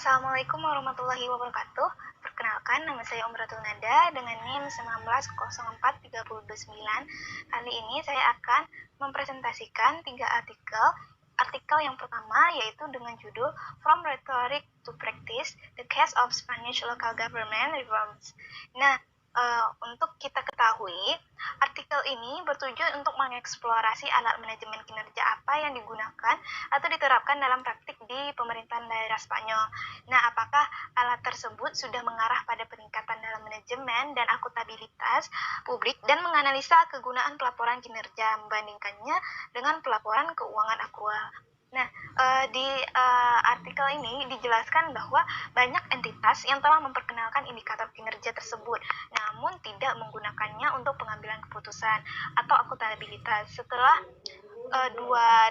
Assalamualaikum warahmatullahi wabarakatuh. Perkenalkan, nama saya Umratul Nada dengan NIM 19043029. Kali ini saya akan mempresentasikan 3 artikel. Artikel yang pertama yaitu dengan judul From Rhetoric to Practice, The Case of Spanish Local Government Reforms. Nah, untuk kita ketahui, artikel ini bertujuan untuk mengeksplorasi alat manajemen kinerja apa yang digunakan atau diterapkan dalam praktik di pemerintahan daerah Spanyol. Nah, apakah alat tersebut sudah mengarah pada peningkatan dalam manajemen dan akuntabilitas publik dan menganalisa kegunaan pelaporan kinerja membandingkannya dengan pelaporan keuangan akrual. Nah, di artikel ini dijelaskan bahwa banyak entitas yang telah memperkenalkan indikator kinerja tersebut, namun tidak menggunakannya untuk pengambilan keputusan atau akuntabilitas. Setelah 2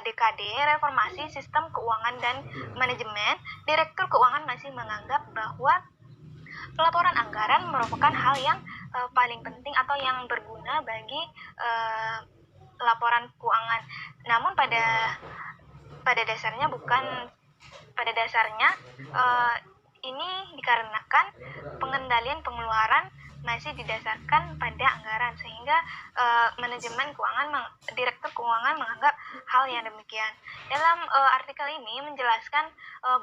dekade reformasi sistem keuangan dan manajemen, Direktur Keuangan masih menganggap bahwa pelaporan anggaran merupakan hal yang paling penting atau yang berguna bagi laporan keuangan. Namun pada dasarnya ini dikarenakan pengendalian pengeluaran masih didasarkan pada anggaran, sehingga Direktur Keuangan menganggap hal yang demikian. Dalam artikel ini menjelaskan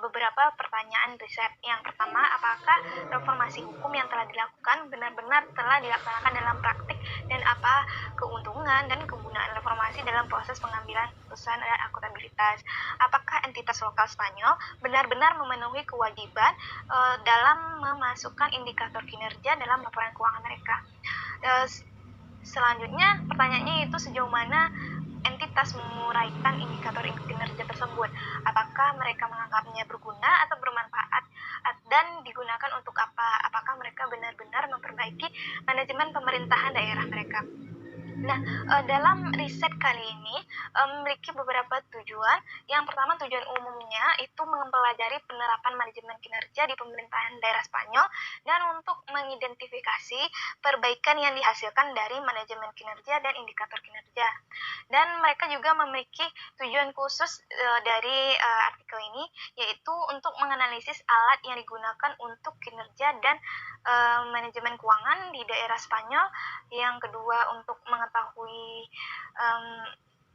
beberapa pertanyaan riset. Yang pertama, apakah reformasi hukum yang telah dilakukan benar-benar telah dilaksanakan dalam praktik, dan apa keuntungan dan kegunaan reformasi dalam proses pengambilan keputusan dan akuntabilitas. Apakah entitas lokal Spanyol benar-benar memenuhi kewajiban dalam memasukkan indikator kinerja dalam laporan keuangan mereka. Selanjutnya, pertanyaannya itu sejauh mana entitas menguraikan indikator kinerja tersebut. Apakah mereka menganggapnya berguna atau bermanfaat dan digunakan untuk apa? Apakah mereka benar-benar memperbaiki manajemen pemerintahan daerah mereka? Nah, dalam riset kali ini memiliki beberapa tujuan. Yang pertama, tujuan umumnya itu mempelajari penerapan manajemen kinerja di pemerintahan daerah Spanyol dan untuk mengidentifikasi perbaikan yang dihasilkan dari manajemen kinerja dan indikator kinerja. Dan mereka juga memiliki tujuan khusus dari artikel ini, yaitu untuk menganalisis alat yang digunakan untuk kinerja dan manajemen keuangan di daerah Spanyol. Yang kedua, untuk mengetahui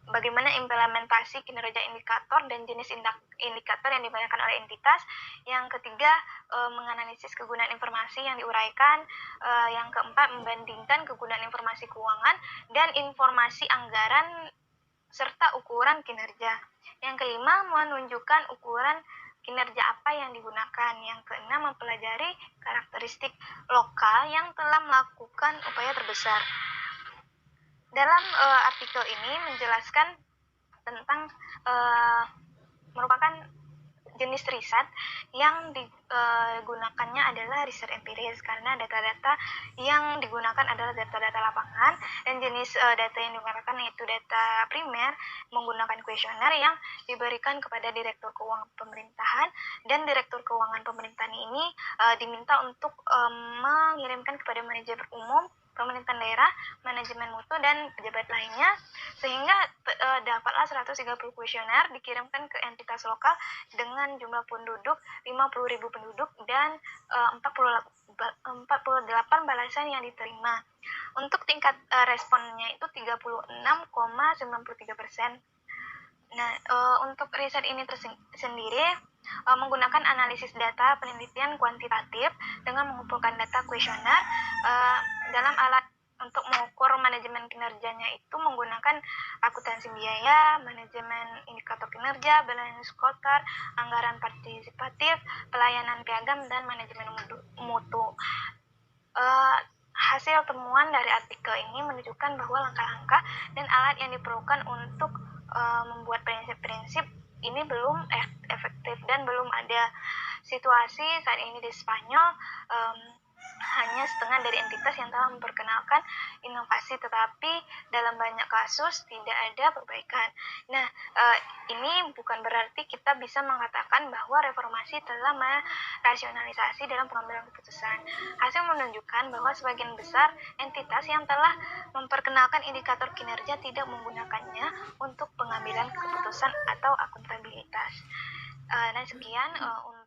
bagaimana implementasi kinerja indikator dan jenis indikator yang digunakan oleh entitas. Yang ketiga, menganalisis kegunaan informasi yang diuraikan. Yang keempat, membandingkan kegunaan informasi keuangan dan informasi anggaran serta ukuran kinerja. Yang kelima, menunjukkan ukuran kinerja apa yang digunakan. Yang keenam, mempelajari karakteristik lokal yang telah melakukan upaya terbesar. Dalam artikel ini menjelaskan tentang merupakan jenis riset yang digunakannya adalah riset empiris, karena data-data yang digunakan adalah data-data lapangan, dan jenis data yang digunakan yaitu data primer menggunakan kuesioner yang diberikan kepada Direktur Keuangan Pemerintahan, dan Direktur Keuangan Pemerintahan ini diminta untuk mengirimkan kepada manajemen umum pemerintahan daerah, manajemen mutu, dan pejabat lainnya, sehingga dapatlah 130 kuesioner dikirimkan ke entitas lokal dengan jumlah penduduk 50.000 penduduk dan 48 balasan yang diterima. Untuk tingkat responnya itu 36,93%. Nah, untuk riset ini sendiri menggunakan analisis data penelitian kuantitatif dengan mengumpulkan data kuesioner. Dalam alat untuk mengukur manajemen kinerjanya itu menggunakan akuntansi biaya, manajemen indikator kinerja, balance scorecard, anggaran partisipatif, pelayanan piagam, dan manajemen mutu. Hasil temuan dari artikel ini menunjukkan bahwa langkah-langkah dan alat yang diperlukan untuk membuat prinsip-prinsip ini belum efektif, dan belum ada situasi saat ini di Spanyol hanya setengah dari entitas yang telah memperkenalkan inovasi, tetapi dalam banyak kasus tidak ada perbaikan. Nah, ini bukan berarti kita bisa mengatakan bahwa reformasi telah merasionalisasi dalam pengambilan keputusan. Hasil menunjukkan bahwa sebagian besar entitas yang telah memperkenalkan indikator kinerja tidak menggunakannya untuk pengambilan keputusan atau akuntabilitas. Dan sekian untuk